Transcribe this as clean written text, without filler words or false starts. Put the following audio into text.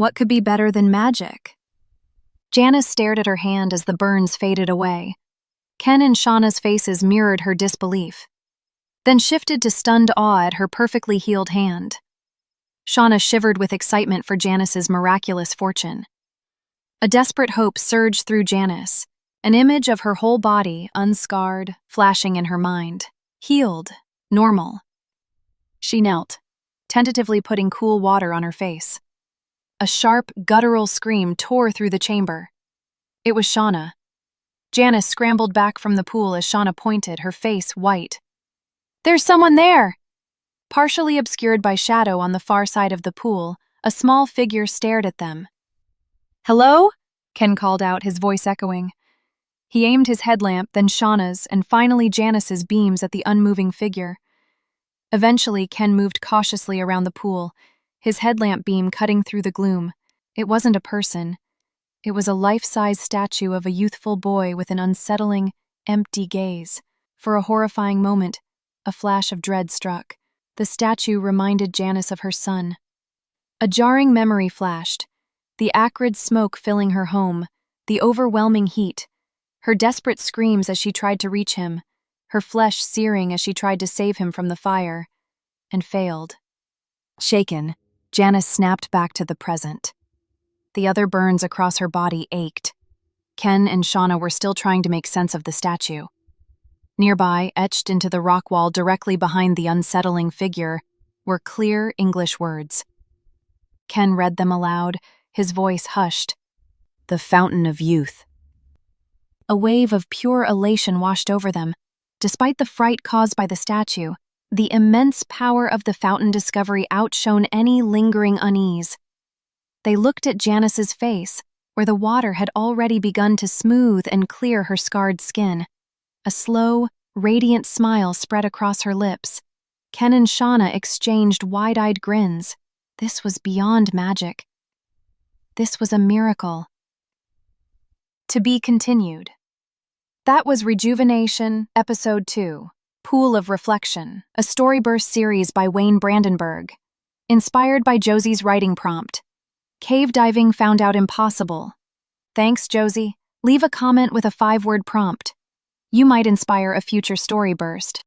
What could be better than magic? Janice stared at her hand as the burns faded away. Ken and Shauna's faces mirrored her disbelief, then shifted to stunned awe at her perfectly healed hand. Shauna shivered with excitement for Janice's miraculous fortune. A desperate hope surged through Janice, an image of her whole body, unscarred, flashing in her mind. Healed, normal. She knelt, tentatively putting cool water on her face. A sharp, guttural scream tore through the chamber. It was Shauna. Janice scrambled back from the pool as Shauna pointed, her face white. "There's someone there!" Partially obscured by shadow on the far side of the pool, a small figure stared at them. "Hello?" Ken called out, his voice echoing. He aimed his headlamp, then Shauna's, and finally Janice's beams at the unmoving figure. Eventually, Ken moved cautiously around the pool, his headlamp beam cutting through the gloom. It wasn't a person. It was a life-size statue of a youthful boy with an unsettling, empty gaze. For a horrifying moment, a flash of dread struck. The statue reminded Janice of her son. A jarring memory flashed. The acrid smoke filling her home, the overwhelming heat, her desperate screams as she tried to reach him, her flesh searing as she tried to save him from the fire, and failed. Shaken, Janice snapped back to the present. The other burns across her body ached. Ken and Shauna were still trying to make sense of the statue. Nearby, etched into the rock wall directly behind the unsettling figure, were clear English words. Ken read them aloud, his voice hushed. "The Fountain of Youth." A wave of pure elation washed over them. Despite the fright caused by the statue, the immense power of the fountain discovery outshone any lingering unease. They looked at Janice's face, where the water had already begun to smooth and clear her scarred skin. A slow, radiant smile spread across her lips. Ken and Shauna exchanged wide-eyed grins. This was beyond magic. This was a miracle. To be continued. That was Rejuvenation, Episode 2, Pool of Reflection, a StoryBurst series by Wayne Brandenburg. Inspired by Josie's writing prompt. Cave diving found out impossible. Thanks, Josie. Leave a comment with a 5-word prompt. You might inspire a future StoryBurst.